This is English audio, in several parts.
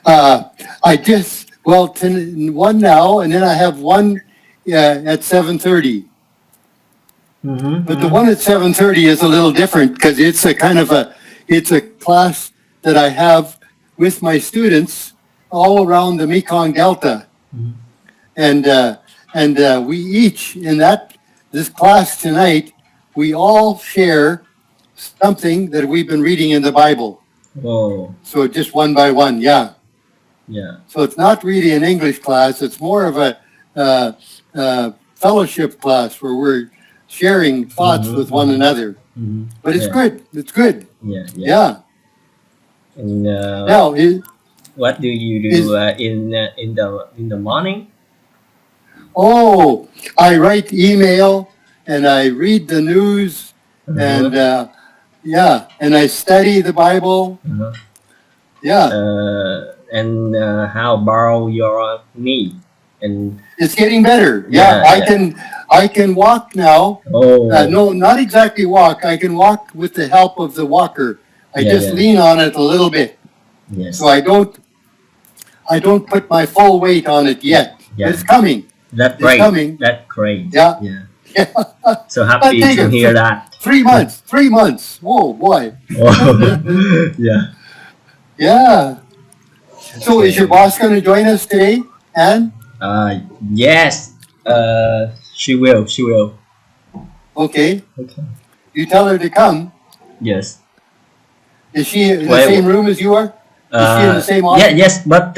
I just, one now, and then I have one at 7:30. But the one at 7:30 is a little different because it's a it's a class that I have with my students all around the Mekong Delta. And we each in this class tonight, we all share something that we've been reading in the Bible. Oh. So just one by one, yeah. Yeah. So it's not really an English class. It's more of a fellowship class where we're sharing thoughts with one another. But it's good. It's good. Yeah. And now, what do you do in the morning? Oh, I write email and I read the news and and I study the Bible. Yeah. And how borrow your knee? And it's getting better. Yeah, I can walk now. Oh. No, not exactly walk. I can walk with the help of the walker. I just lean on it a little bit. Yes. So I don't put my full weight on it yet. Yeah. It's coming. That's great. Coming. That's great. Yeah. So happy to hear that. 3 months. 3 months. Whoa, boy. Yeah. Yeah. So is your boss going to join us today, Anne? Yes. She will. Okay. You tell her to come. Yes. Is she in the same room as you are? Is she in the same office? Yeah. Yes, but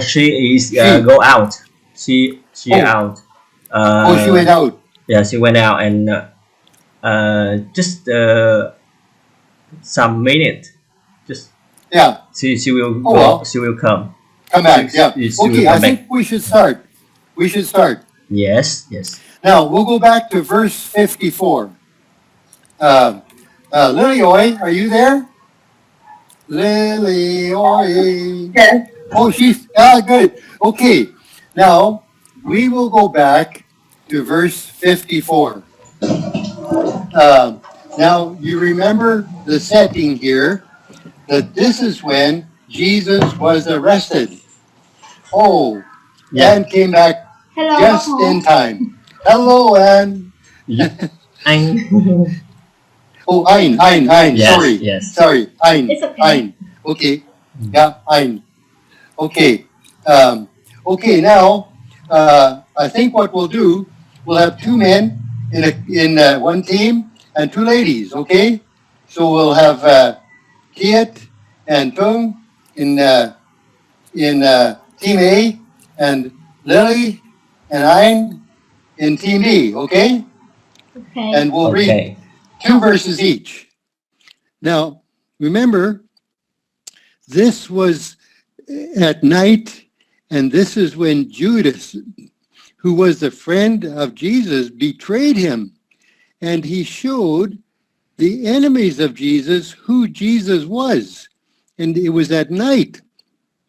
she is go out. She out. She went out. Yeah, she went out and just some minute. Just She will go. Well. She will come. Come back. Yeah. Okay. I think we should start. Yes. Now we'll go back to verse 54. Lily Oi, are you there? Lily Oi. Yes. Oh, she's good. Okay. Now we will go back to verse 54. Now you remember the setting here, that this is when Jesus was arrested. Oh, Anne came back just in time. Hello, Anne. Oh, Ein. Yes. Sorry, Ein. It's okay. Ein. Okay. Yeah, Ein. Okay. Okay. Now, I think what we'll do, we'll have 2 men in one team and 2 ladies. Okay. So we'll have Kiet and Tung in team A, and Lily and Ein in team B. Okay. And we'll read 2 verses each. Now, remember, this was at night, and this is when Judas, who was the friend of Jesus, betrayed him. And he showed the enemies of Jesus who Jesus was. And it was at night.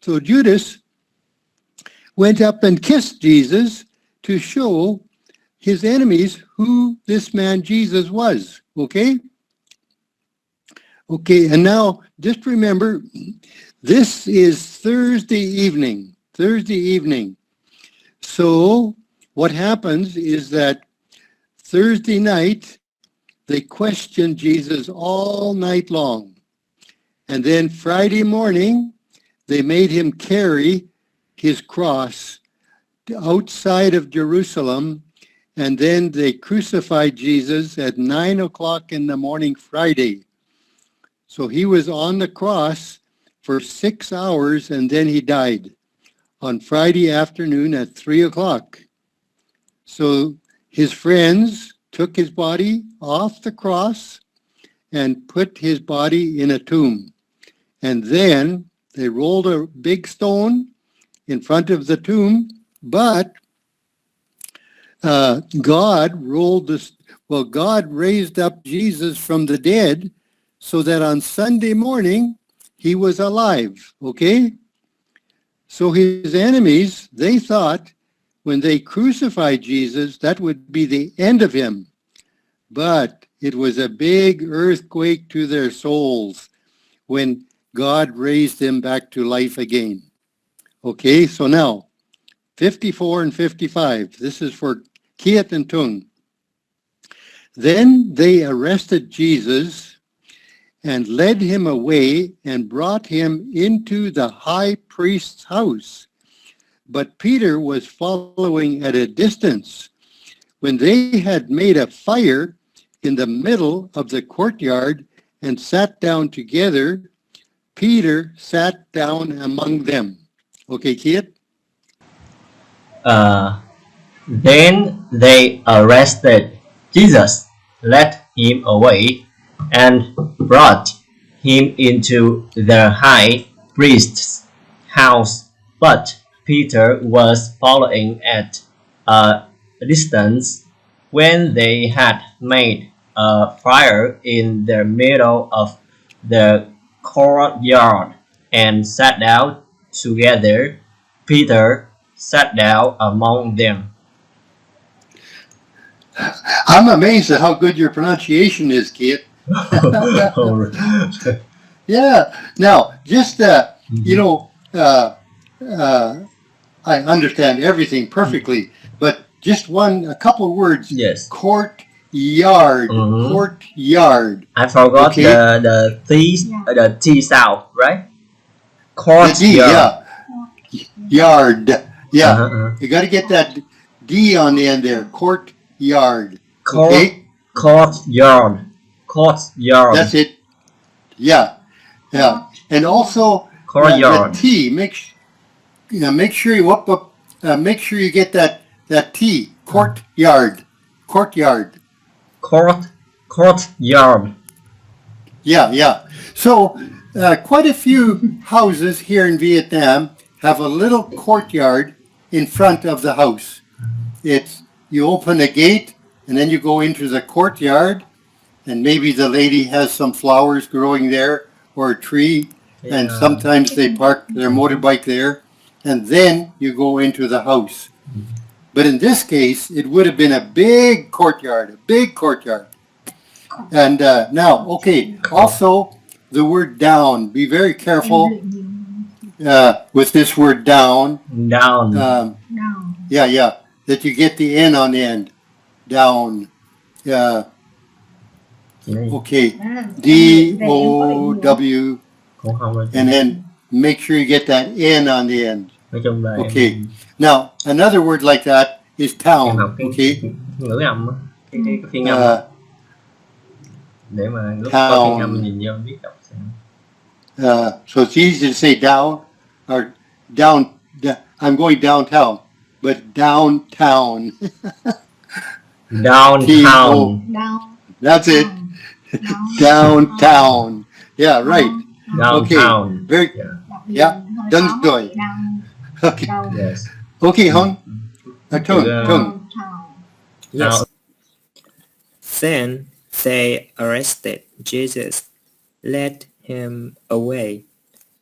So Judas went up and kissed Jesus to show his enemies who this man Jesus was. Okay? Okay, and now just remember, this is Thursday evening. So what happens is that Thursday night, they questioned Jesus all night long. And then Friday morning, they made him carry his cross outside of Jerusalem. And then they crucified Jesus at 9 o'clock in the morning Friday. So he was on the cross for 6 hours, and then he died on Friday afternoon at 3 o'clock. So his friends took his body off the cross and put his body in a tomb. And then they rolled a big stone in front of the tomb, but God raised up Jesus from the dead so that on Sunday morning he was alive, okay? So his enemies, they thought when they crucified Jesus, that would be the end of him. But it was a big earthquake to their souls when God raised him back to life again. Okay, so now 54 and 55. This is for Kiet and Tung. Then they arrested Jesus and led him away and brought him into the high priest's house. But Peter was following at a distance. When they had made a fire in the middle of the courtyard and sat down together, Peter sat down among them. Okay, Kiet? Then they arrested Jesus, led him away, and brought him into the high priest's house. But Peter was following at a distance. When they had made a fire in the middle of the courtyard and sat down together, Peter sat down among them. I'm amazed at how good your pronunciation is, Kiet. Yeah. Now, just, I understand everything perfectly, but just a couple words. Yes. Courtyard. Courtyard. I forgot Okay. the T sound, right? The D, Courtyard. Yard. Yeah. Uh-huh. You got to get that D on the end there. Courtyard. Court, Okay. Courtyard. That's it. Yeah. Yeah. And also Courtyard. the T. Make sure you make sure you get that T. Courtyard. Courtyard. Courtyard. Yeah. So quite a few houses here in Vietnam have a little courtyard in front of the house. You open a gate and then you go into the courtyard, and maybe the lady has some flowers growing there or a tree, and sometimes they park their motorbike there, and then you go into the house. But in this case, it would have been a big courtyard. And now, okay, also the word down. Be very careful with this word down. Down. Yeah, that you get the N on the end. Down. Okay. D-O-W. And then make sure you get that N on the end. Okay. Now, another word like that is town. Okay. Ngữ âm á. Cái phiên âm. Để mà lúc có phiên âm nhìn vô biết đọc xem. So it's easy to say down or down. I'm going downtown, but downtown. Downtown. That's it. Downtown. Yeah, right. Downtown. Okay. Very. Yeah. Done rồi. Okay. Yes. Okay, Hung. Tung. Yes. Then they arrested Jesus, led him away,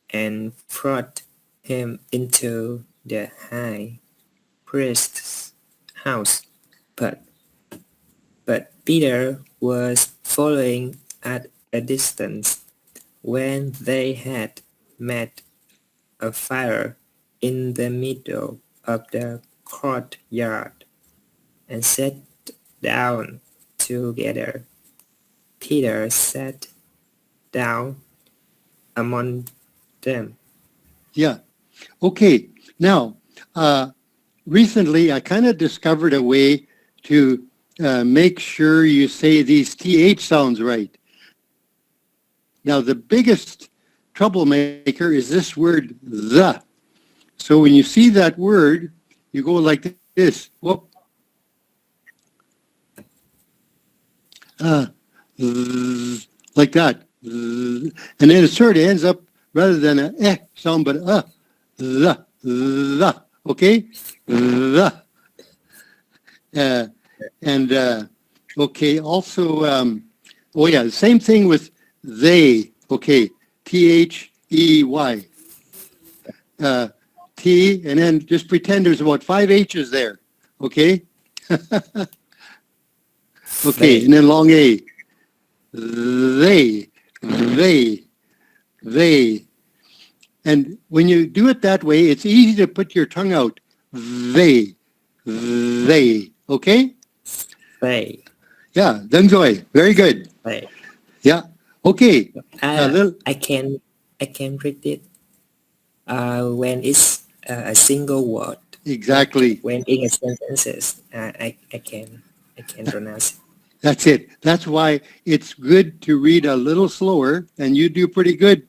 and brought him into the high priest's house. But Peter was following at a distance. When they had made a fire in the middle of the courtyard and sat down together, Peter sat down among them. Yeah. Okay. Now, recently I kind of discovered a way to make sure you say these TH sounds right. Now, the biggest troublemaker is this word, the. So when you see that word, you go like this. Whoop. Like that. And then it sort of ends up, rather than a eh sound, but the. Okay? The. Okay, also, same thing with they. Okay, T-H-E-Y. T, and then just pretend there's about 5 H's there. Okay? Okay, and then long A. They. they. And when you do it that way, it's easy to put your tongue out. They. Okay? They. Yeah, done rồi. Very good. They. Yeah. Okay. I can read it when it's a single word. Exactly. When in a sentences, I can pronounce it. That's it. That's why it's good to read a little slower, and you do pretty good,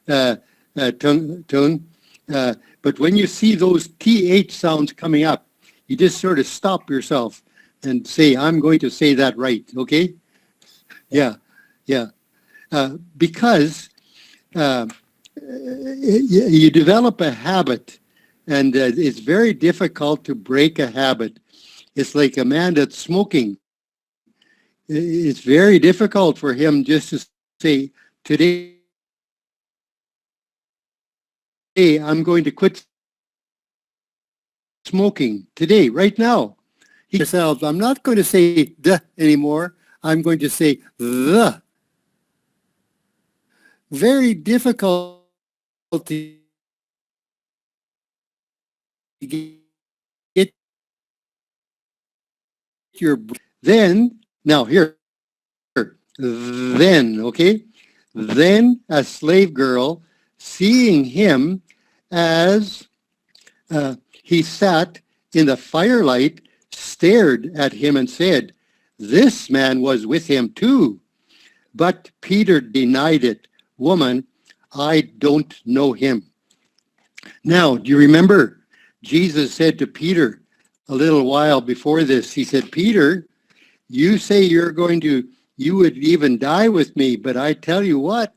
Tung. But when you see those TH sounds coming up, you just sort of stop yourself and say, I'm going to say that right, okay? Yeah. Because you develop a habit, and it's very difficult to break a habit. It's like a man that's smoking. It's very difficult for him just to say, today I'm going to quit smoking. Today, right now. He says, I'm not going to say the anymore. I'm going to say the. Very difficult to get your... Then, now here, then, okay? Then a slave girl, seeing him as he sat in the firelight, stared at him and said, this man was with him too. But Peter denied it. Woman, I don't know him. Now, do you remember Jesus said to Peter a little while before this, he said, Peter, you say you would even die with me, but I tell you what,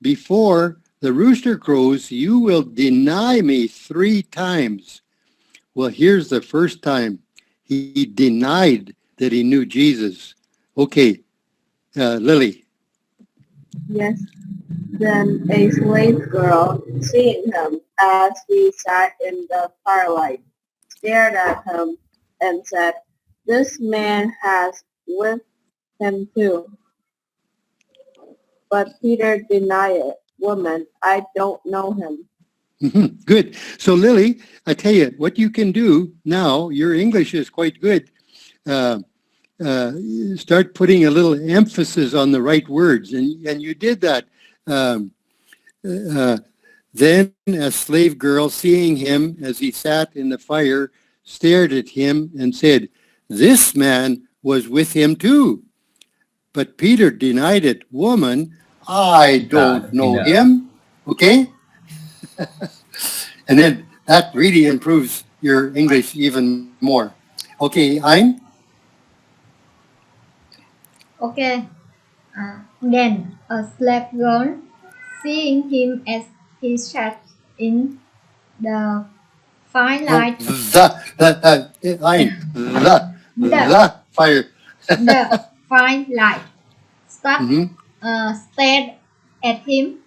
before the rooster crows, you will deny me 3 times. Well, here's the first time. He denied that he knew Jesus. Okay, Lily. Yes. Then a slave girl, seeing him as he sat in the firelight, stared at him and said, this man has with him too. But Peter denied it. Woman, I don't know him. Good. So Lily, I tell you, what you can do now, your English is quite good. Start putting a little emphasis on the right words. And you did that. Then a slave girl, seeing him as he sat in the fire, stared at him and said, this man was with him too. But Peter denied it. Woman, I don't know him. Okay? And then that really improves your English even more. Okay, Ein? Okay. Then a slave girl, seeing him as he sat in the firelight. Ein. The fire. The firelight. Stared at him.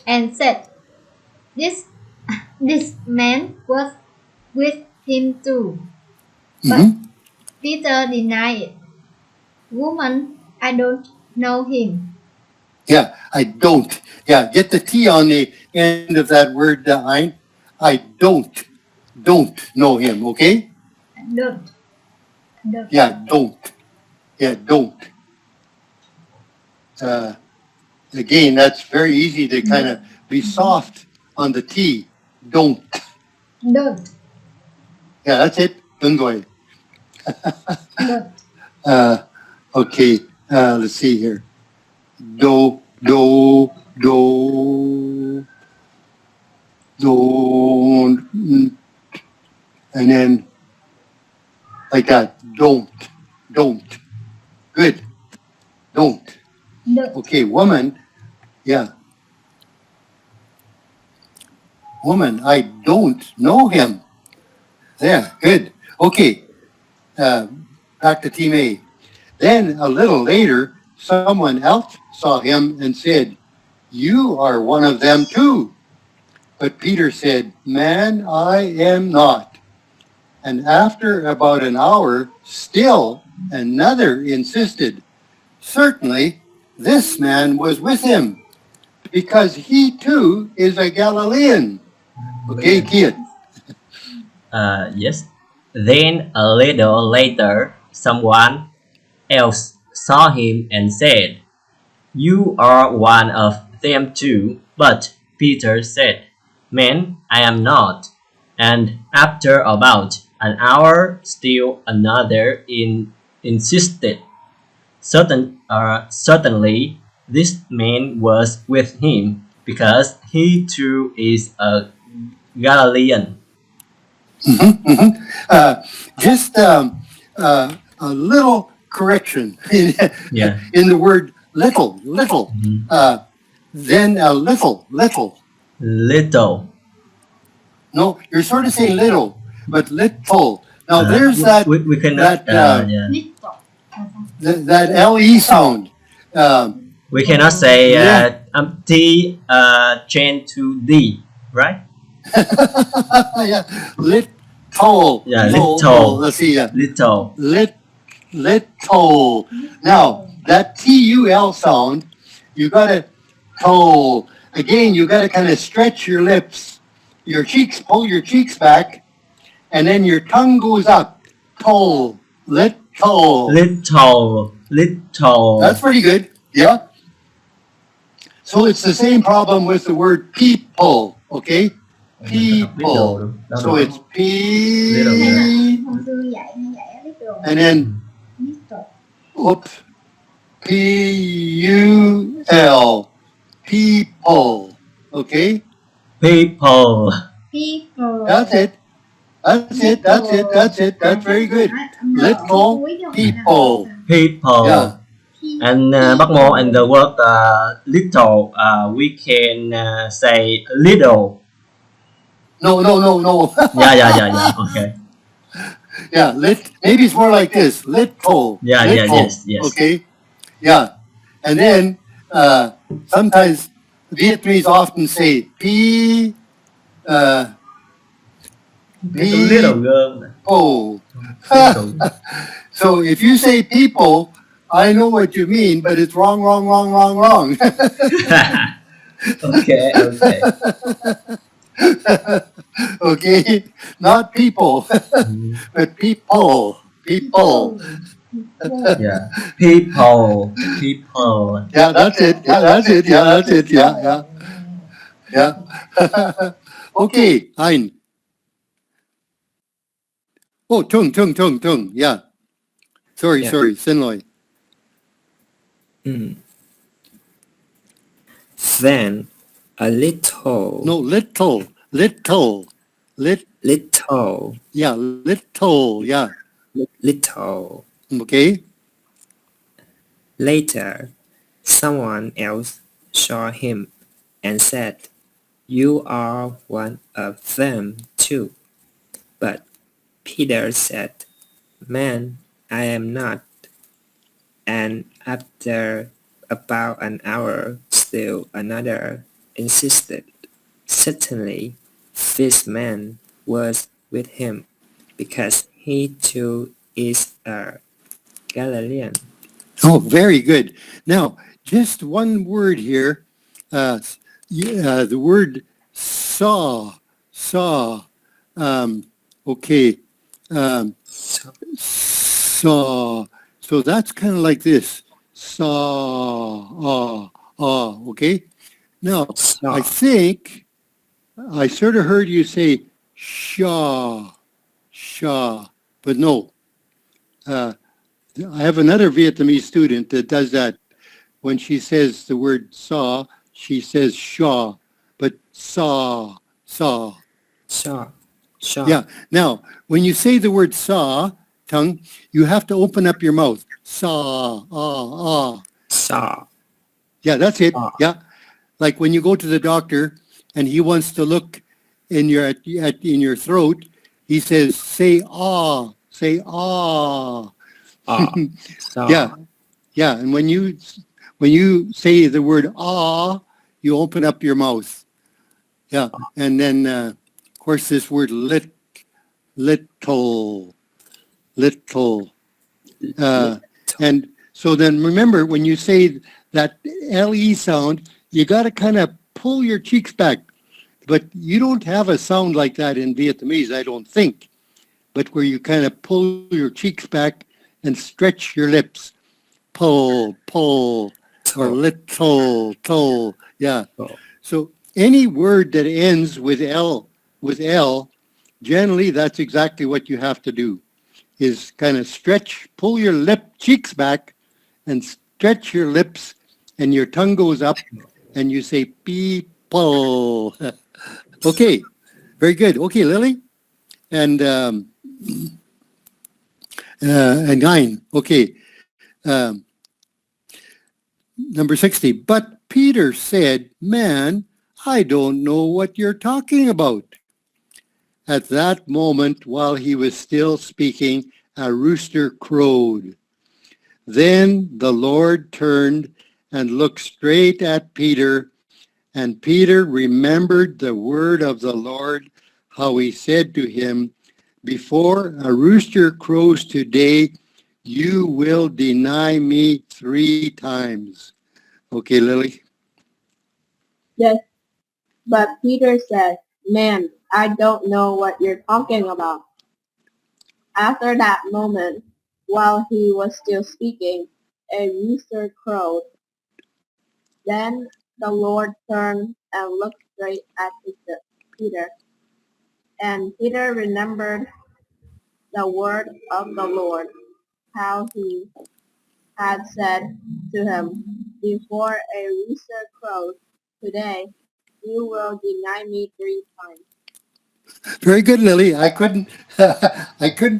And said, this man was with him too. But Peter denied it. Woman, I don't know him. Yeah, I don't. Yeah, get the T on the end of that word, Ein. I don't know him, okay? Don't. Yeah, don't. Yeah, don't. Again, that's very easy to kind of be soft on the T. Don't. Don't. Yeah, that's it. Don't. Okay, let's see here. Don't. And then like that. Don't. Good. Don't. Okay, woman. Yeah. Woman, I don't know him. Yeah, good. Okay. Back to Team A. Then a little later, someone else saw him and said, you are one of them too. But Peter said, man, I am not. And after about an hour, still another insisted, certainly this man was with him, because he too is a Galilean. Okay, kid. Yes. Then a little later, someone else saw him and said, "You are one of them too." But Peter said, "Man, I am not." And after about an hour, still another insisted, Certainly, this man was with him, because he too is a Galilean." Just a little correction Yeah. in the word little. Then a little. Little. No, you're sort of saying little, but little. Now there's that We cannot. Yeah. Little. that LE sound. We cannot say Yeah. T change to D, right? Yeah, little. Yeah, little. Let's see. Little. Little. Now that TUL sound, you gotta toll. Again, you gotta kind of stretch your lips, your cheeks, pull your cheeks back, and then your tongue goes up. Toll. Little. Little. That's pretty good. Yeah. So it's the same problem with the word people. Okay. People. So it's Little. Hồi xưa dạy hay dạy little. and then Little. oops, PUL, people. Okay, People. People. that's it. That's very good. Little people. People. Yeah. And Bác Mô, and the word little, we can say little. No. Yeah. Okay. Yeah, maybe it's more like this. Little. Yeah, yes. Okay. Yeah. And then sometimes Vietnamese often say P. Little girl. Oh. Little. So if you say people, I know what you mean, but it's wrong. Okay. Okay, not people, but people. Yeah. People. Yeah, that's it. Yeah. Okay, Hein. Oh, tung. Yeah. Sorry, xin lỗi. Then a little. No, little. Yeah, little. Yeah. Little. Okay. Later, someone else saw him and said, "You are one of them too." But Peter said, "Man, I am not." And after about an hour, still another insisted, "Certainly, this man was with him, because he too is a Galilean." Oh, very good. Now, just one word here. The word saw. Okay. Saw. So that's kind of like this. Saw. Okay. Now, Saw. I think I sort of heard you say shaw, but no. I have another Vietnamese student that does that. When she says the word saw, she says shaw, but saw. Saw. Yeah. Now, when you say the word saw, tongue, you have to open up your mouth. Saw. Saw. Yeah, that's it. Saw. Yeah. Like when you go to the doctor and he wants to look in your in your throat, he says, say ah. Saw. Yeah. And when you say the word ah, you open up your mouth. Yeah. And then, of course, this word little. And So then remember, when you say that LE sound, you got to kind of pull your cheeks back. But you don't have a sound like that in Vietnamese, I don't think. But where you kind of pull your cheeks back and stretch your lips. Pull, pull, or little, toll. Yeah. So any word that ends with L, generally that's exactly what you have to do, is kind of stretch, pull your cheeks back and stretch your lips, and your tongue goes up and you say people. Okay, very good. Okay, Lily. And 9. Okay. Number 60. But Peter said, "Man, I don't know what you're talking about." At that moment, while he was still speaking, a rooster crowed. Then the Lord turned and looked straight at Peter, and Peter remembered the word of the Lord, how he said to him, "Before a rooster crows today, you will deny me 3 times." Okay, Lily? Yes. But Peter said, "Man, I don't know what you're talking about." After that moment, while he was still speaking, a rooster crowed. Then the Lord turned and looked straight at Peter. And Peter remembered the word of the Lord, how he had said to him, "Before a rooster crows today, you will deny me 3 times." Very good, Lily. I couldn't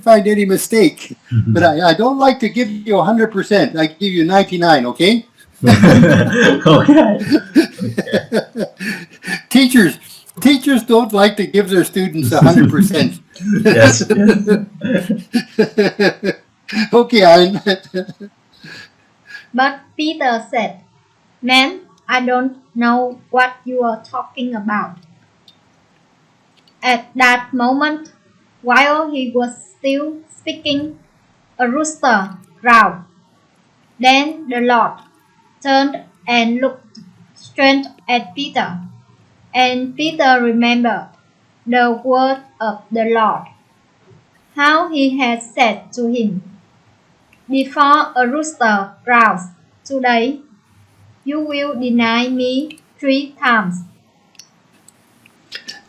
find any mistake, but I don't like to give you 100%. I give you 99. Okay. Okay. Teachers don't like to give their students 100%. Yes. Okay, Anne. But Peter said, "Man, I don't know what you are talking about." At that moment, while he was still speaking, a rooster crowed. Then the Lord turned and looked straight at Peter, and Peter remembered the word of the Lord, how he had said to him, "Before a rooster crows today, you will deny me 3 times."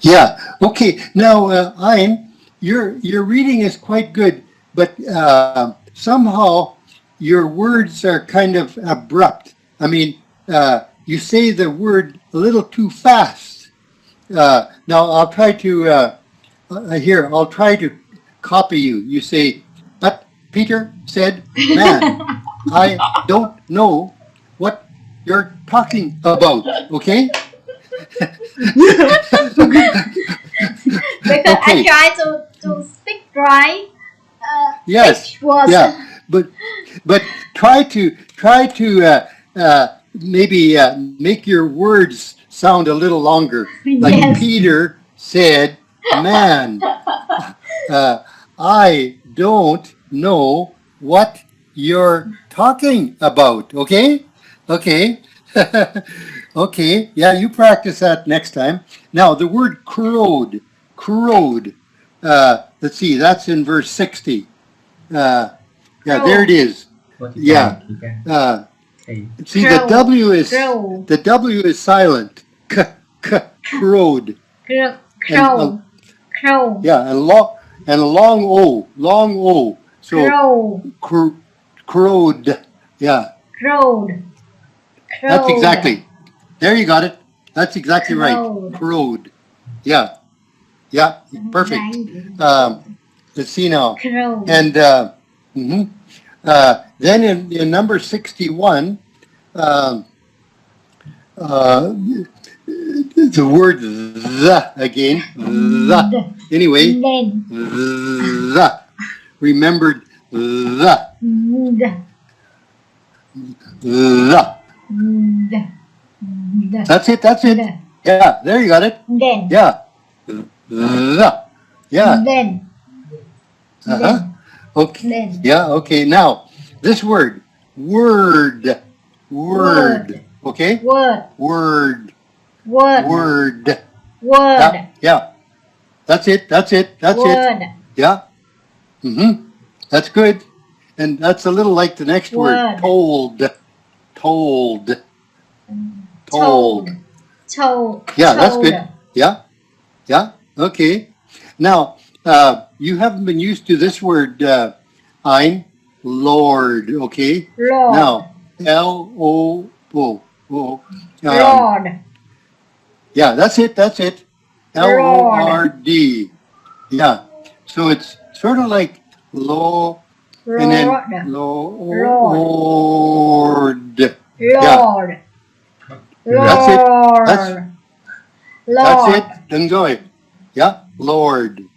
Yeah. Okay. Now, Ayn, your reading is quite good, but somehow your words are kind of abrupt. I mean, you say the word a little too fast. Now, I'll try to I'll try to copy you. You say, "But Peter said, man, I don't know what you're talking about." Okay. Because Okay. I try to speak right. Yes. Each word. Yeah. But try to maybe make your words sound a little longer. Like Yes. Peter said, "Man, I don't know what you're talking about." Okay? Okay. Okay. Yeah, you practice that next time. Now, the word crowed. Let's see, that's in verse 60. Yeah, there it is. Yeah. See, the W is silent. Crowed. Crow. Crow. Yeah, and a long O. So crowed. Yeah. Crowed. That's exactly. There you got it. That's exactly right. Crowed. Yeah. Yeah. Perfect. Let's see now. Crowed. And then in number 61, the word the again. The. Anyway. The. Remembered the. The. That's it. Yeah, there you got it. Then. Yeah. The. Yeah. Then. Uh-huh. Okay. Then. Yeah, okay. Now, this word, Word. Word. Okay? Word. Word. Word. Word. Word. Yeah. That's it. That's it. That's Word. it. Yeah. That's good. And that's a little like the next word. Told. Told. Told. Told. Yeah, that's good. Yeah. Yeah. Okay. Now, you haven't been used to this word, ein, Lord. Okay. Lord. Now, L-O-O. Lord. Yeah, that's it. That's it. L-O-R-D. Yeah. So it's sort of like low and then Lord. Lord. Yeah. Lord. That's it. That's Lord. it. Enjoy. Yeah. Lord.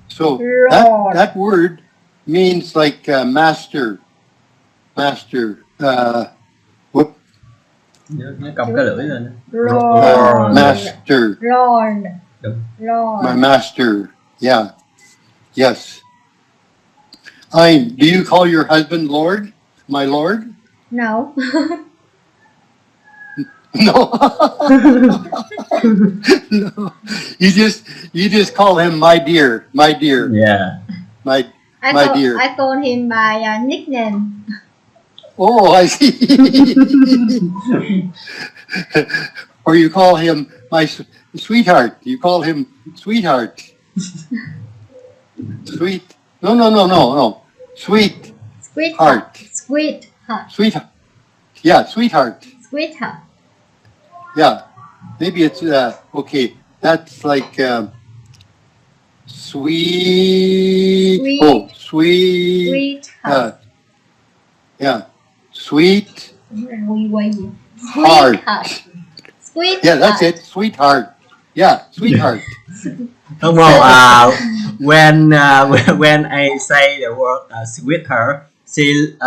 So Lord. that word means like master. Master. What? Nó cong cái lưỡi lên. Lord. Master. Lord. Đúng. Lord. My master. Yeah. Yes. Do you call your husband Lord? My Lord? No. No. No. You just call him my dear. My dear. Yeah. My dear. I call him by nickname. Oh, I see. Or you call him my sweetheart. You call him sweetheart. Sweet. No. Sweet. Sweetheart. Heart. Sweetheart. Sweetheart. Yeah, sweetheart. Sweetheart. Yeah. Maybe it's, okay. That's like sweet. Sweet. Oh, sweet. Sweetheart. Yeah. Sweet Sweetheart. heart. Sweetheart. Yeah, that's it. Sweetheart. Yeah, sweetheart. Come on, when I say the word sweetheart, she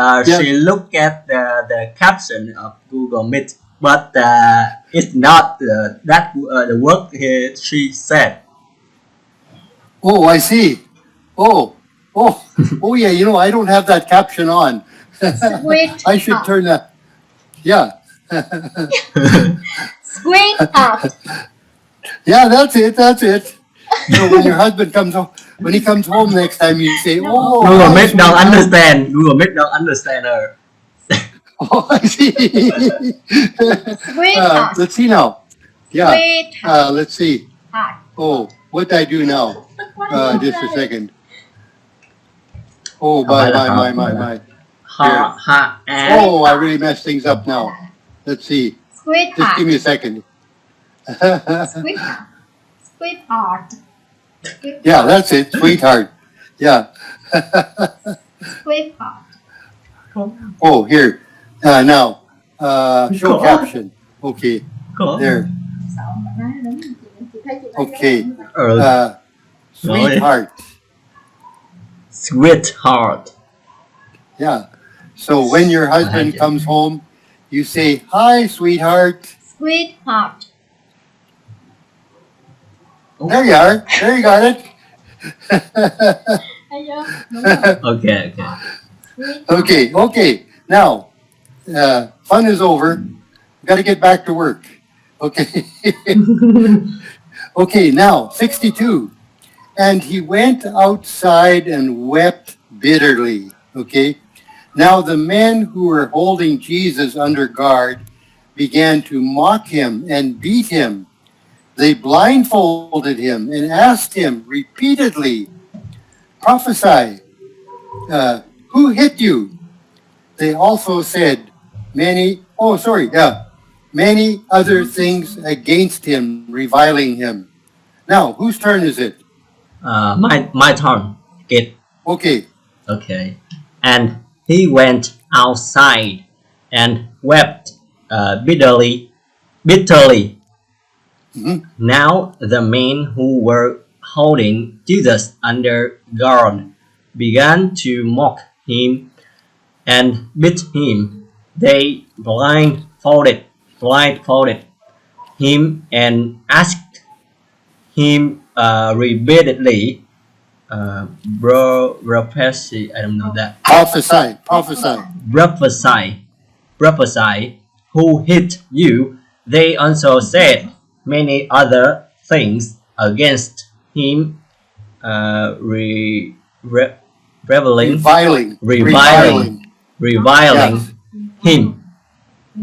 look at the caption of Google Meet, but it's not that the word she said. Oh, I see. Oh, yeah, you know, I don't have that caption on. Sweetheart. I should turn that. Yeah. Sweetheart. Yeah, that's it. So when your husband comes home, when he comes home next time, you say, "Oh, Google Meet don't sweetheart." understand. Google Meet don't understand her. Oh, I see. Sweetheart. Let's see now. Yeah. Sweetheart. Let's see. Oh, what did I do now? Just a second. Oh, my. Oh, I really messed things up now. Let's see. Sweetheart. Just give me a second. Sweetheart. Sweetheart. Yeah, that's it. Sweetheart. Yeah. Sweetheart. Oh, here. Now, show caption. Okay. There. Okay. Sweetheart. Sweetheart. Yeah. So when your husband comes home, you say, "Hi, sweetheart." Sweetheart. There you are. There you got it. Okay. Okay. Now, fun is over. Got to get back to work. Okay. Okay, now, 62. And he went outside and wept bitterly. Okay. Now the men who were holding Jesus under guard began to mock him and beat him. They blindfolded him and asked him repeatedly, "Prophesy, who hit you?" They also said many other things against him, reviling him. Now, whose turn is it? My turn. Kid. Okay. Okay. And he went outside and wept bitterly. Now the men who were holding Jesus under guard began to mock him and beat him. They blindfolded him and asked him repeatedly, Prophecy, I don't know that. Prophesy. Prophesy, who hit you. They also said many other things against him, reviling Yes. him.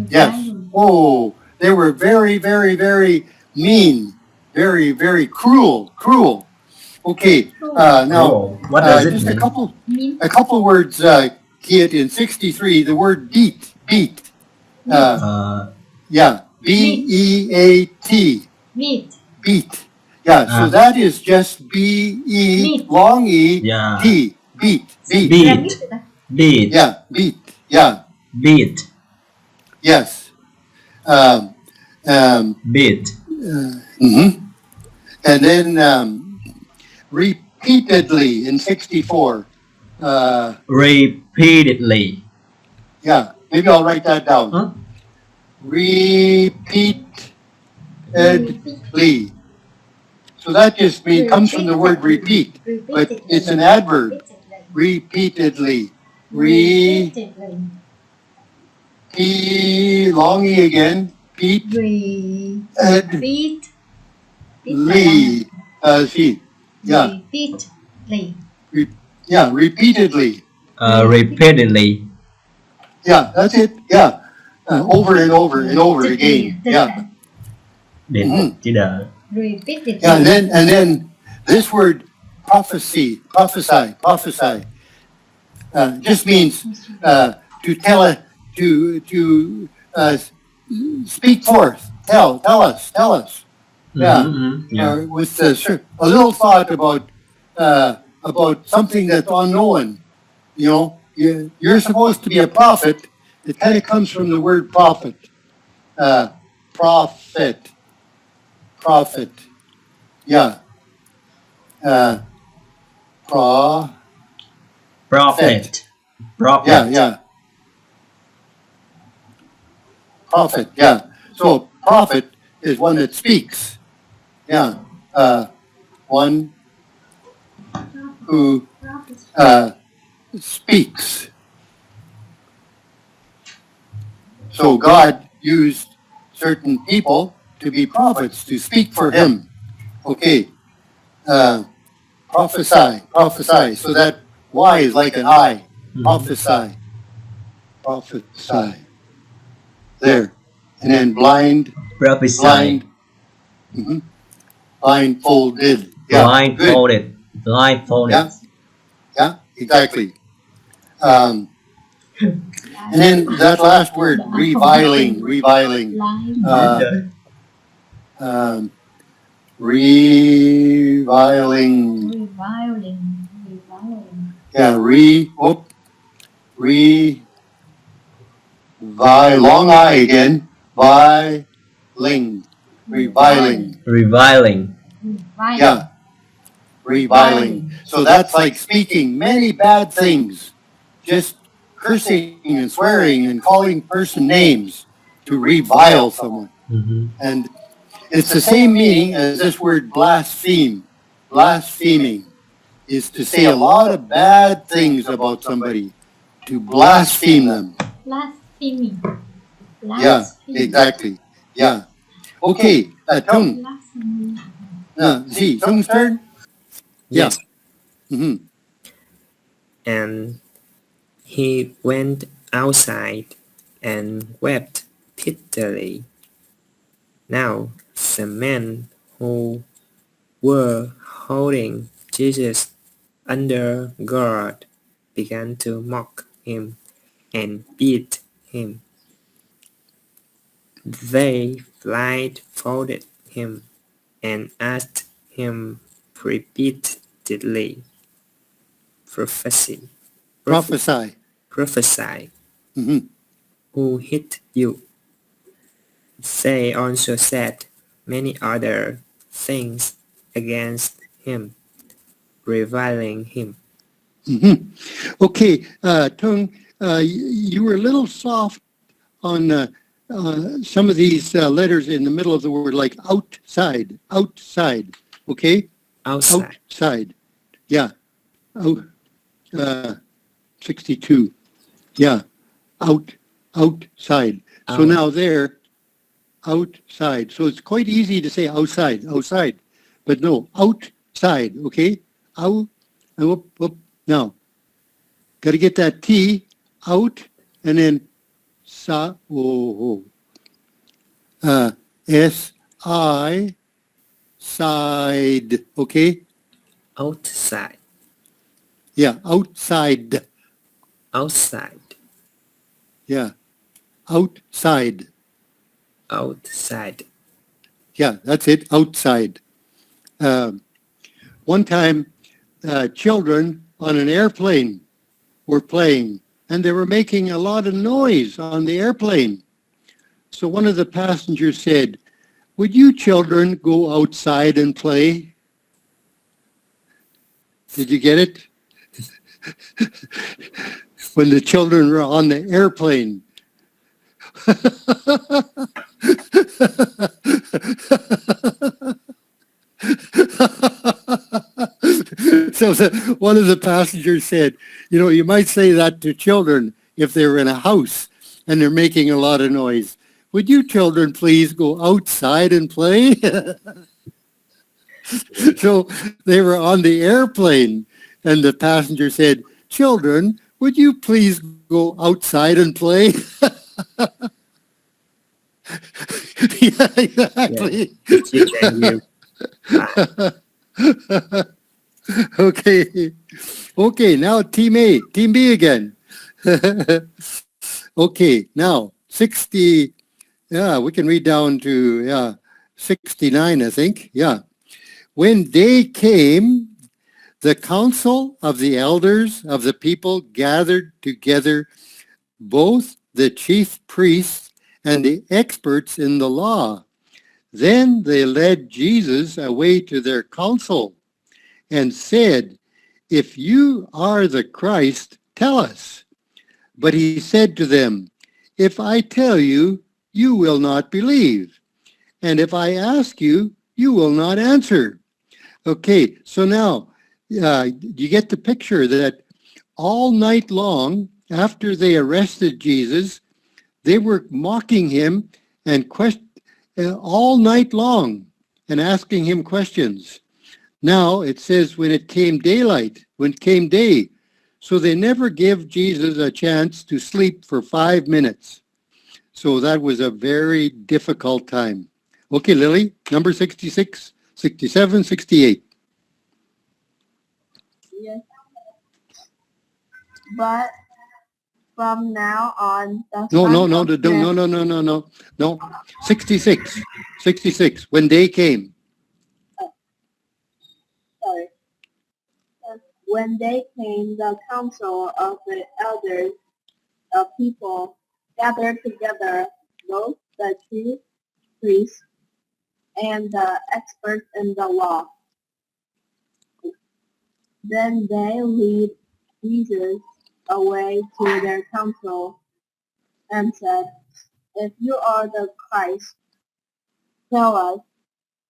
Yes. Oh, they were very, very, very mean. Very, very cruel. Okay. Now, Oh, what does it just mean? a couple words. Kid in 63. The word beat. Yeah. B-E-A-T. Meat. Beat. Yeah. So that is just B-E Meat. long E Yeah. T. Beat. Beat. Yeah. Beat. Yeah. Beat. Yes. Beat. And then repeatedly in 64. Repeatedly. Yeah, maybe I'll write that down. Huh? Repeatedly. So that just comes from the word repeat, but it's an adverb. Repeatedly. Long E again. Pete. Lee. See. Yeah. Repeatedly. Repeatedly. Yeah, that's it. Yeah. Over and over and over again. Yeah. Đến chữ đờ. Repeatedly. Yeah, and then this word prophesy just means to tell to speak forth. Tell us. Yeah. With a little thought about something that's unknown. You know, you're supposed to be a prophet. It kind of comes from the word prophet. Prophet. Yeah. Prophet. Yeah. Prophet. Yeah. So prophet is one that speaks. Yeah. One who speaks. So God used certain people to be prophets, to speak for him. Okay. Prophesy. So that Y is like an I. Prophesy. There. And then blind. Prophesy. Blindfolded. Yeah. Blindfolded. Yeah, exactly. And then that last word, reviling. Reviling. Yeah, long I again. Reviling. Yeah. Reviling. So that's like speaking many bad things. Just cursing and swearing and calling person names to revile someone. And it's the same meaning as this word blaspheme. Blaspheming is to say a lot of bad things about somebody, to blaspheme them. Blasphemy. Yeah, exactly. Yeah. Okay, Tung. Tung's turn? Yes. Yeah. And he went outside and wept bitterly. Now the men who were holding Jesus under guard began to mock him and beat him. They blindfolded him and asked him repeatedly, Prophesy. Who hit you? They also said many other things against him, reviling him. Okay, Tung, you were a little soft on some of these letters in the middle of the word, like outside. Okay? Outside. Yeah. Out, 62. Yeah. Outside. So Out. now there, outside. So it's quite easy to say outside, but no, outside. Okay. Out and whoop. Now, got to get that T out and then S-I side. Okay. Outside. Yeah. Outside. Outside. Yeah. Outside. Outside. Yeah, that's it. Outside. One time, children on an airplane were playing, and they were making a lot of noise on the airplane. So one of the passengers said, "Would you children go outside and play?" Did you get it? When the children were on the airplane. So one of the passengers said, you might say that to children if they were in a house and they're making a lot of noise. Would you children please go outside and play? So they were on the airplane and the passenger said, "Children, would you please go outside and play?" Yeah, exactly. Yeah. Children will Okay, now Team A, Team B again. Okay, now 60, we can read down to 69, I think. Yeah. When day came, the council of the elders of the people gathered together both the chief priests and the experts in the law. Then they led Jesus away to their council and said, "If you are the Christ, tell us." But he said to them, "If I tell you, you will not believe. And if I ask you, you will not answer." Okay, so now you get the picture that all night long after they arrested Jesus, they were mocking him and all night long and asking him questions. Now it says when it came daylight, when it came day, so they never give Jesus a chance to sleep for 5 minutes. So that was a very difficult time. Okay, Lily, number 66, 67, 68. Yes. But from now on, the No, Son of Man- no. 66, when day came. Sorry. When they came, the council of the elders of people gathered together both the chief priests and the experts in the law. Then they led Jesus away to their council and said, "If you are the Christ, tell us."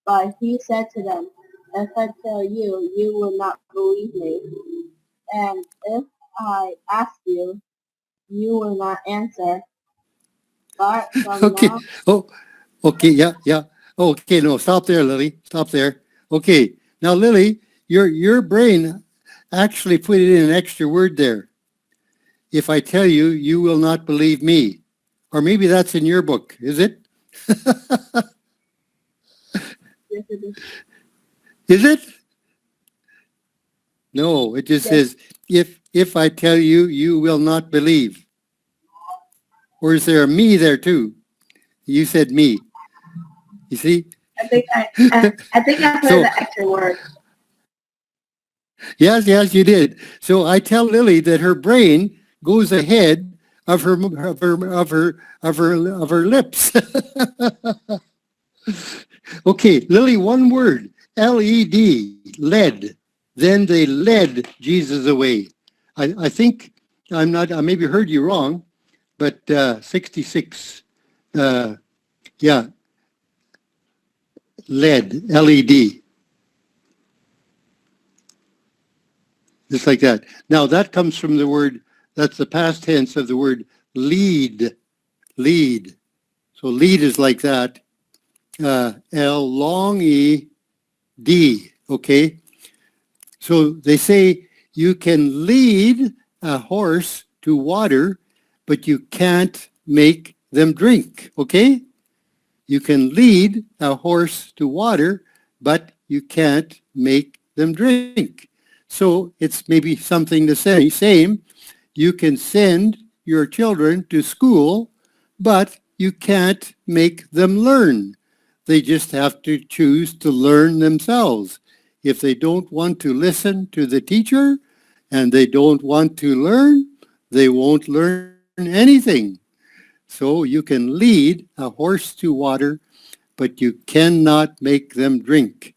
But he said to them, "If I tell you, you will not believe me. And if I ask you, you will not answer. But from Okay. now..." Oh, okay. Yeah. Okay. No, stop there, Lily. Stop there. Okay. Now, Lily, your brain actually put it in an extra word there. If I tell you, you will not believe me. Or maybe that's in your book, is it? Yes, it is. Is it? No, it just Yes. says, if I tell you, you will not believe. Or is there a me there too? You said me. You see? I think I put So- the extra word. Yes, you did. So I tell Lily that her brain goes ahead of her lips. Okay, Lily, one word, L-E-D, led. Then they led Jesus away. I think I maybe heard you wrong, but 66, led, L-E-D. Just like that. Now that comes from the word, that's the past tense of the word lead. Lead. So lead is like that. L long E D. Okay. So they say you can lead a horse to water, but you can't make them drink. Okay. You can lead a horse to water, but you can't make them drink. So it's maybe something the same. You can send your children to school, but you can't make them learn. They just have to choose to learn themselves. If they don't want to listen to the teacher and they don't want to learn, they won't learn anything. So you can lead a horse to water, but you cannot make them drink.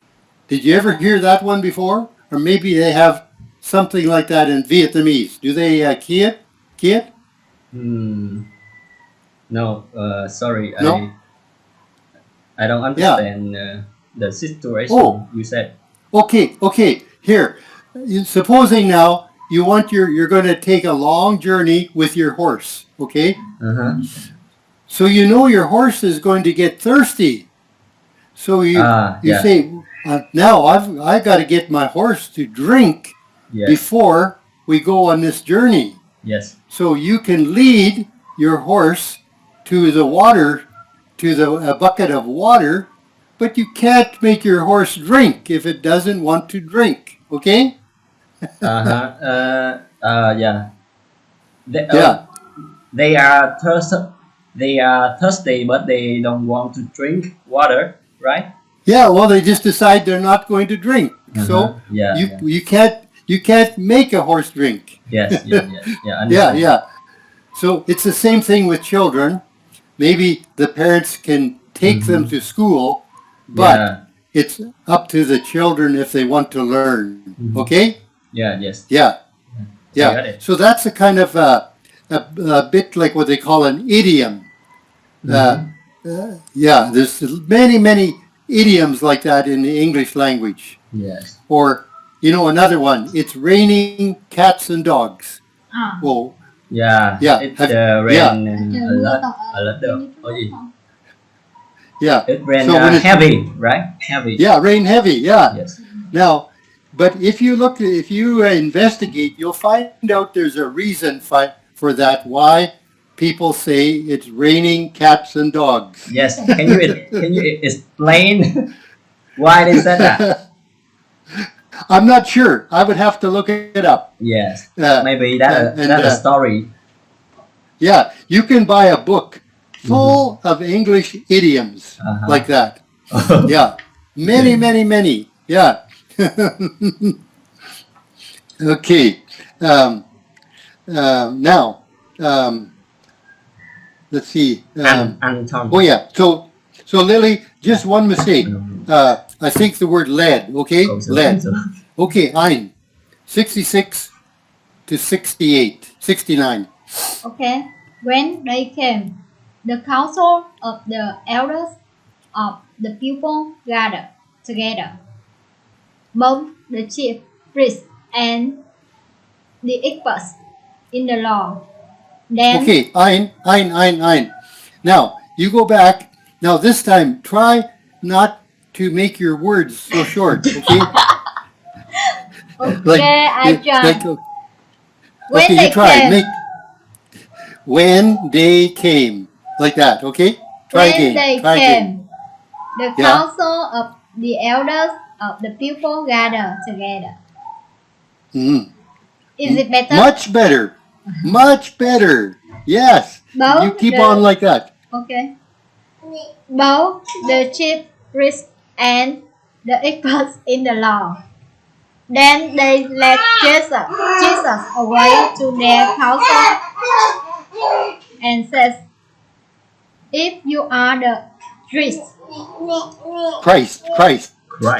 Did you ever hear that one before? Or maybe they have something like that in Vietnamese. Do they kiet? Kiet? No, sorry, No? I don't understand the situation you said. Okay. Here, supposing now you're going to take a long journey with your horse, okay? So you know your horse is going to get thirsty. So you say, now I've got to get my horse to drink before we go on this journey. Yes. So you can lead your horse to the water, to a bucket of water, but you can't make your horse drink if it doesn't want to drink. Okay? Yeah. Yeah. They are thirsty, but they don't want to drink water, right? Yeah. Well, they just decide they're not going to drink. So you can't make a horse drink. Yes. Yeah. So it's the same thing with children. Maybe the parents can take them to school, but it's up to the children if they want to learn. Okay? Yes. Yeah. So that's a kind of a bit like what they call an idiom. There's many idioms like that in the English language. Yes. Or, another one. It's raining cats and dogs. Well, It's rain a lot được. Yeah. It rain So when heavy, right? Heavy. Yeah, rain heavy. Yeah. Yes. Now, but if you investigate, you'll find out there's a reason for that. Why people say it's raining cats and dogs. Yes. Can you explain why they said that? I'm not sure. I would have to look it up. Yes. Maybe that's a story. Yeah, you can buy a book full of English idioms like that. Yeah, many. Yeah. Okay. Now, let's see. Oh yeah. So Lily, just one mistake. I think the word lead. Okay, lead. Okay, ein. 66 to 68, 69. Okay. When they came, the council of the elders of the people gathered together, both the chief priests and the experts in the law. Then Okay, ein. Now, you go back. Now, this time, try not to make your words so short, okay? okay, I try. When Okay, they you try. came. When they came. Like that, okay? Try When again. they Try came, again. the Yeah. council of the elders of the people gathered together. Mhm. Is it better? Much better. Much better. Yes. Both You keep the- on like that. Okay. Both the chief priests and the experts in the law. Then they led Jesus away to their council and says, "If you are the Christ. Christ,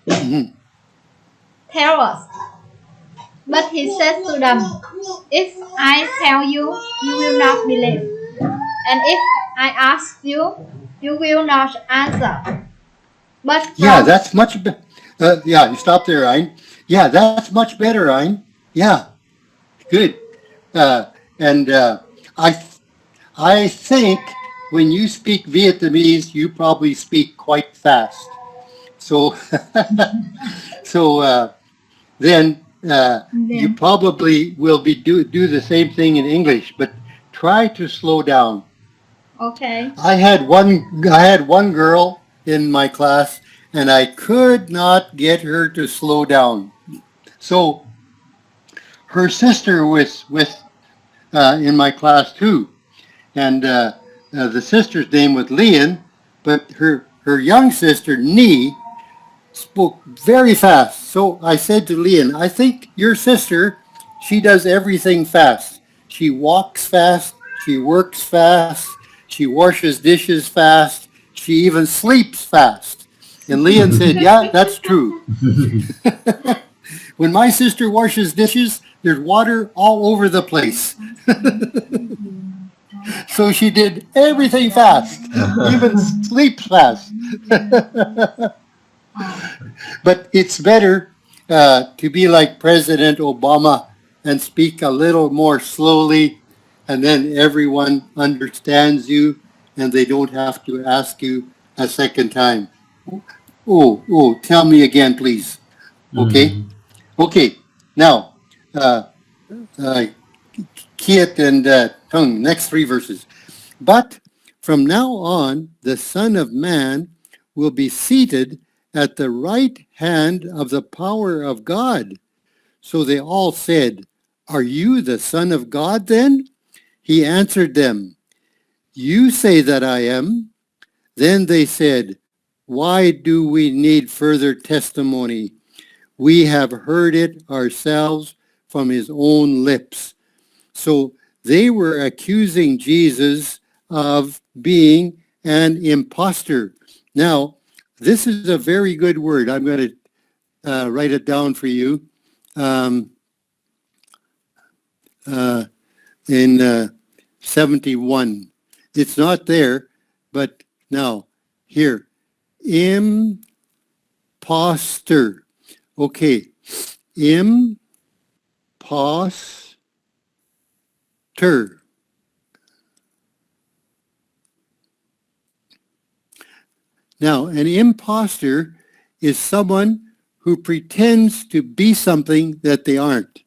Mhm. tell us." But he said to them, "If I tell you, you will not believe. And if I ask you, you will not answer. But Yeah, from, that's much better. Yeah, you stop there, Ein. Yeah, that's much better, Ein. Yeah, good. And I think when you speak Vietnamese, you probably speak quite fast. So, then you yeah. probably will be do the same thing in English, but try to slow down. Okay. I had one girl in my class, and I could not get her to slow down. So her sister was with in my class too, and the sister's name was Leon, but her young sister Nee spoke very fast. So I said to Leon, I think your sister, she does everything fast. She walks fast, she works fast, she washes dishes fast, she even sleeps fast. And Leon said, yeah, that's true. When my sister washes dishes, there's water all over the place. So she did everything fast, even sleeps fast. But it's better to be like President Obama and speak a little more slowly, and then everyone understands you and they don't have to ask you a second time. Tell me again, please. Okay? Okay. Now, Kiet and Tung, next 3 verses. But from now on, the Son of Man will be seated at the right hand of the power of God. So they all said, Are you the Son of God then? He answered them, You say that I am. Then they said, Why do we need further testimony? We have heard it ourselves from his own lips. So they were accusing Jesus of being an imposter. Now, this is a very good word. I'm going to write it down for you. In 71. It's not there, but now, here. Imposter. Okay. Imposter. Now, an imposter is someone who pretends to be something that they aren't.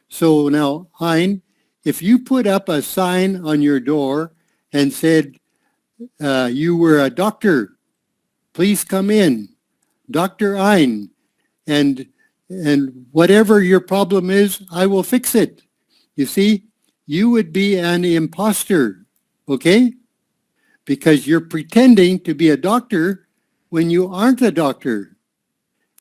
So now, Hein, if you put up a sign on your door and said you were a doctor, please come in, Dr. Ein, and whatever your problem is, I will fix it. You see, you would be an imposter, okay? Because you're pretending to be a doctor when you aren't a doctor.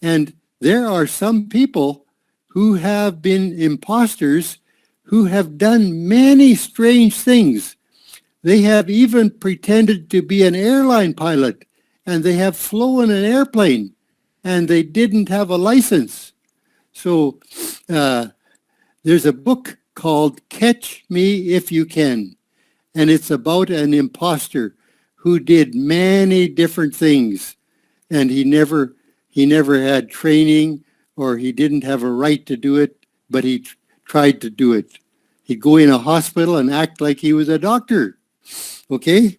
And there are some people who have been imposters who have done many strange things. They have even pretended to be an airline pilot, and they have flown an airplane, and they didn't have a license. So there's a book called Catch Me If You Can, and it's about an imposter who did many different things, and he never had training, or he didn't have a right to do it, but he tried to do it. He'd go in a hospital and act like he was a doctor. Okay?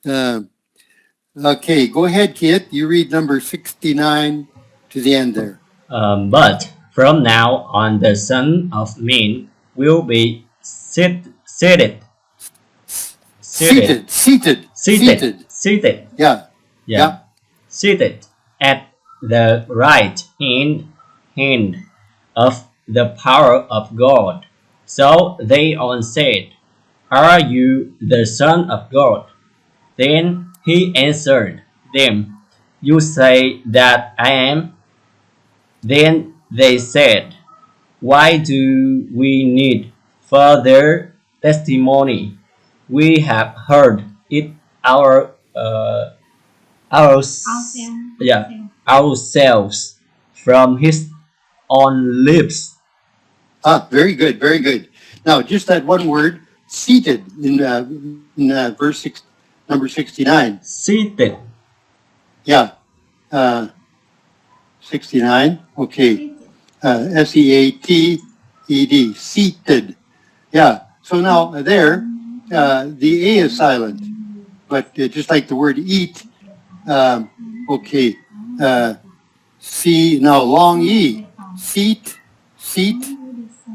Okay, go ahead, Kit. You read number 69 to the end there. But from now on, the Son of Man will be seated. Yeah. Seated at the right hand of the power of God. So they all said, Are you the Son of God? Then he answered them, You say that I am. Then they said, Why do we need further testimony? We have heard it ourselves from his own lips. Very good, very good. Now, just that one word, seated, in verse number 69. Seated. Yeah. 69. Okay. S-E-A-T-E-D. Seated. Yeah. So now there, the A is silent, but just like the word eat. Okay. C, now long E. Seat,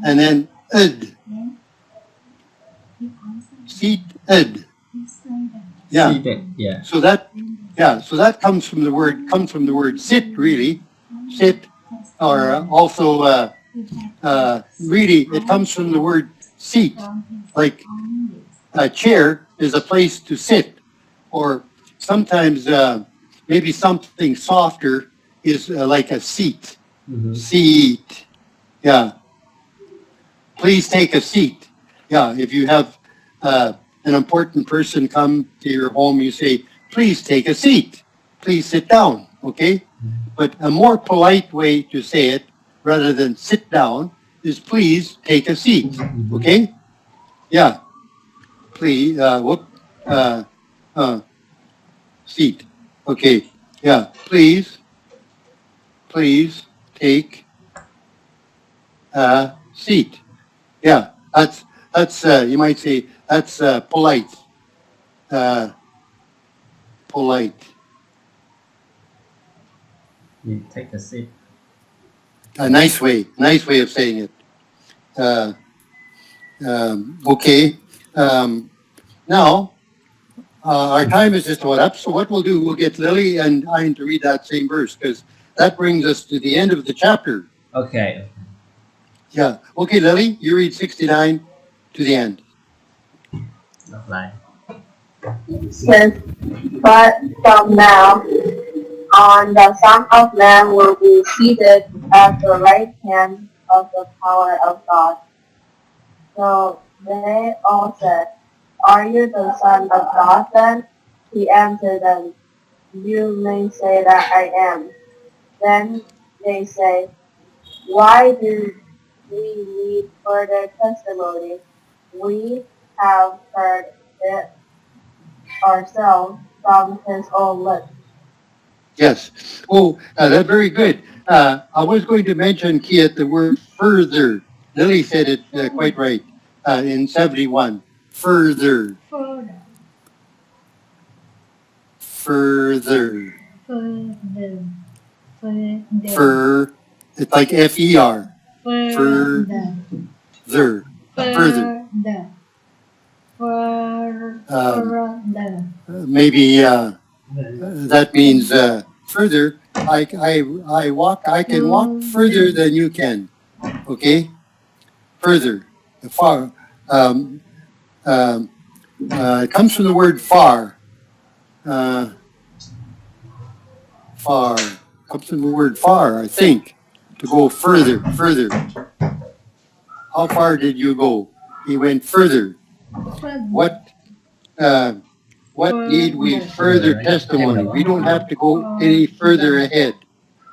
and then ed. Seat, ed. Yeah. Seated, yeah. So that comes from the word sit, really. Sit, or also really it comes from the word seat. Like a chair is a place to sit, or sometimes maybe something softer is like a seat. Mm-hmm. Seat. Yeah. Please take a seat. Yeah. If you have an important person come to your home, you say, please take a seat. Please sit down. Okay. But a more polite way to say it, rather than sit down, is please take a seat. Okay. Yeah. Please. Seat. Okay. Yeah. Please take a seat. Yeah, that's you might say that's polite. Polite. You take a seat. A nice way of saying it. Okay. Now, our time is just about up. So what we'll do, we'll get Lily and I to read that same verse, because that brings us to the end of the chapter. Okay. Yeah. Okay, Lily, you read 69 to the end. Đọc lại. Says, but from now on, the Son of Man will be seated at the right hand of the power of God. So they all said, are you the Son of God then? He answered them, you may say that I am. Then they say, why do we need further testimony? We have heard it ourselves from his own lips. Yes. Oh, that's very good. I was going to mention, Kiet, the word further. Lily said it quite right in 71. Further. Further. Fur. It's like F-E-R. Further. Further. Maybe that means further. I can walk further than you can. Okay? Further. Far. It comes from the word far. Far. Comes from the word far, I think. To go further. How far did you go? He went further. What need we further testimony? We don't have to go any further ahead.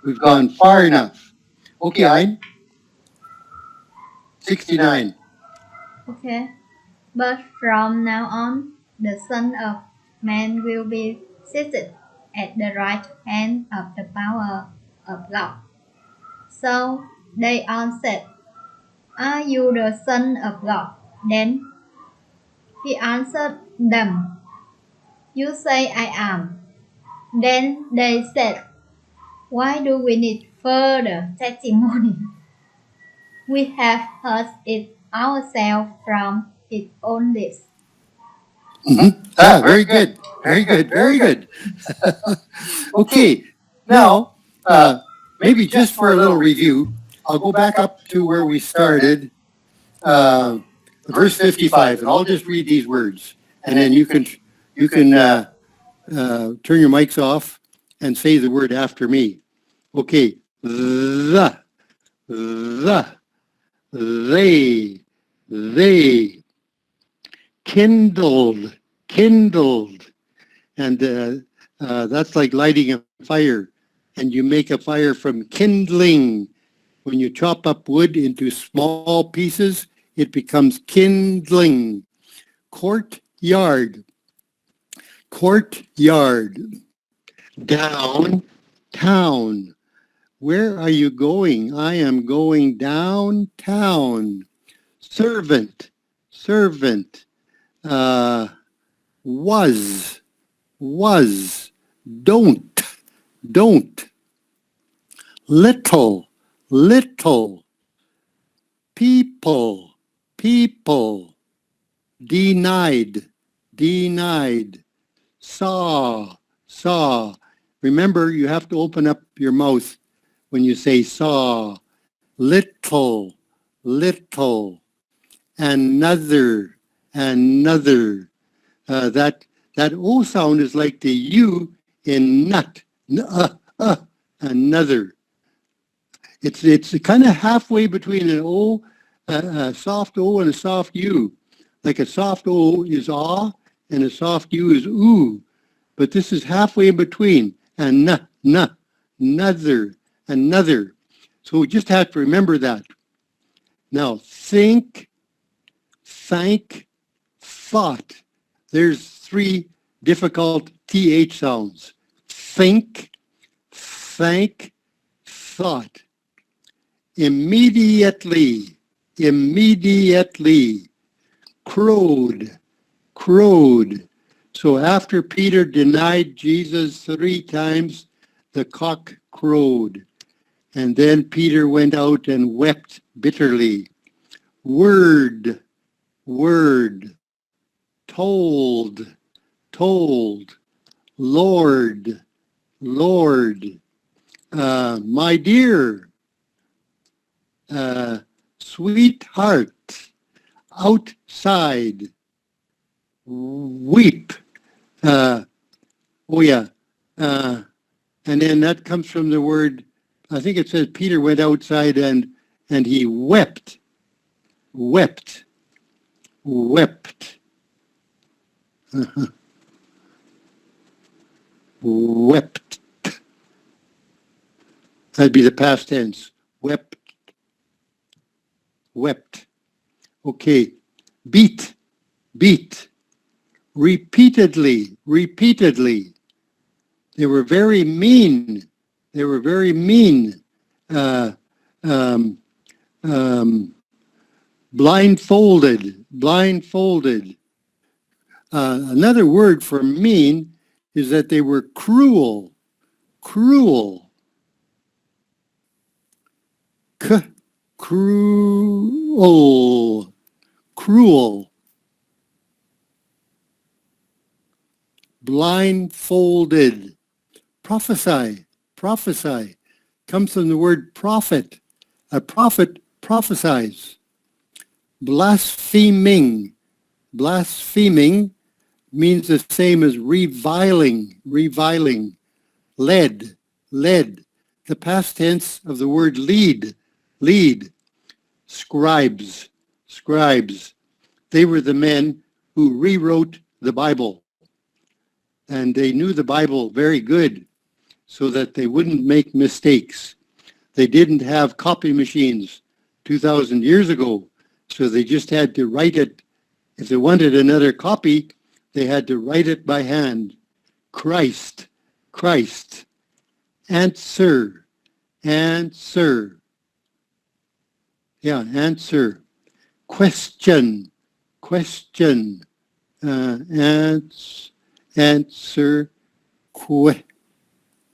We've gone far enough. Okay, Ein? 69. Okay. But from now on, the Son of Man will be seated at the right hand of the power of God. So they all said, are you the Son of God? Then he answered them, you say I am. Then they said, why do we need further testimony? We have heard it ourselves from his own lips. Mm-hmm. Very good. Okay, now, maybe just for a little review, I'll go back up to where we started, verse 55, and I'll just read these words, and then you can turn your mics off and say the word after me. Okay, they, kindled, and that's like lighting a fire, and you make a fire from kindling. When you chop up wood into small pieces, it becomes kindling. Courtyard, down, Town. Where are you going? I am going downtown. Servant. Servant. Was. Don't. Little. People. Denied. Saw. Remember, you have to open up your mouth when you say saw. Little. Another. That O sound is like the U in nut. Another. It's kind of halfway between an O, a soft O and a soft U. Like a soft O is ah and a soft U is oo. But this is halfway in between. Another. So we just have to remember that. Now, think, thank, thought. There's 3 difficult TH sounds. Think, thank, thought. Immediately. Crowed. So after Peter denied Jesus 3 times, the cock crowed. And then Peter went out and wept bitterly. Word. Told. Lord. My dear. Sweetheart. Outside. Weep. And then that comes from the word, I think it says Peter went outside and he wept. Wept. That'd be the past tense. Wept. Okay. Beat. Repeatedly. They were very mean. Blindfolded. Another word for mean is that they were cruel. Cruel. Blindfolded. Prophesy comes from the word prophet. A prophet prophesies. Blaspheming means the same as reviling. Led. The past tense of the word lead. Scribes. They were the men who rewrote the Bible. And they knew the Bible very good so that they wouldn't make mistakes. They didn't have copy machines 2,000 years ago, so they just had to write it. If they wanted another copy, they had to write it by hand. Christ. Answer. Yeah, answer. Question. Answer.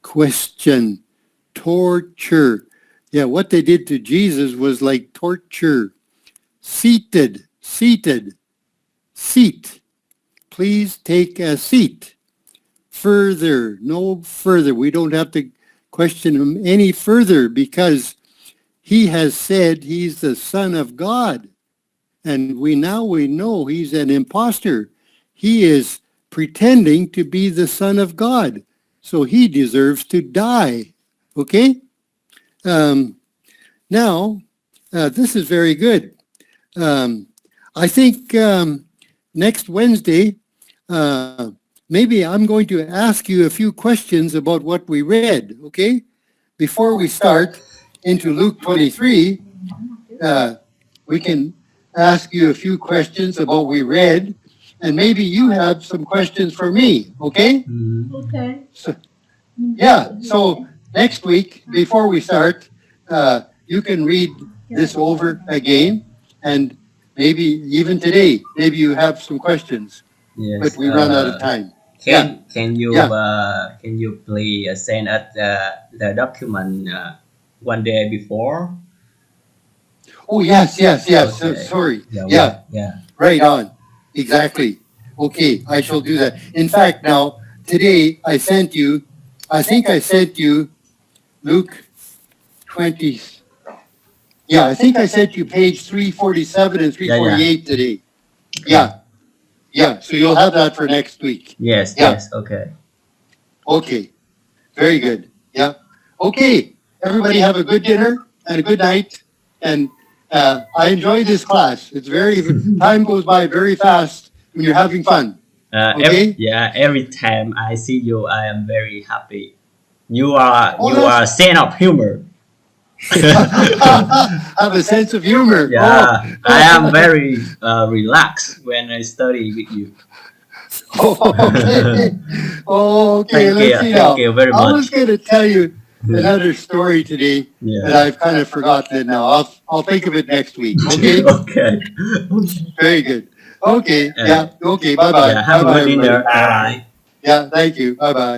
Question. Torture. Yeah, what they did to Jesus was like torture. Seated. Seat. Please take a seat. No further. We don't have to question him any further because he has said he's the Son of God. And we know he's an imposter. He is pretending to be the Son of God. So he deserves to die. Okay? Now, this is very good. I think next Wednesday, maybe I'm going to ask you a few questions about what we read, okay? Before we start into Luke 23, we can ask you a few questions about what we read, and maybe you have some questions for me, okay? Okay. So next week, before we start, you can read this over again, and maybe even today, maybe you have some questions, Yes. but we run out of time. Can you Yeah. can you please send us the document one day before? Oh, yes. Okay. Sorry. Yeah. Right on. Exactly. Okay, I shall do that. In fact, now, today I think I sent you Luke 20. Yeah, I think I sent you page 347 and 348 today. Yeah. So you'll have that for next week. Yes. Yeah. Yes. Okay. Okay. Very good. Yeah. Okay. Everybody have a good dinner and a good night. And I enjoy this class. It's time goes by very fast when you're having fun. Okay? Every time I see you, I am very happy. You are a that's- sense of humor. Have a sense of humor. Yeah, I am very relaxed when I study with you. Okay. Okay, let's see now. Thank you very I much. was going to tell you another story today that I've kind of forgotten it now. I'll think of it next week. Okay? Okay. Very good. Okay. Yeah. Okay. Bye-bye. Yeah, have a Bye-bye, good dinner. everybody. Bye. Yeah. Thank you. Bye-bye.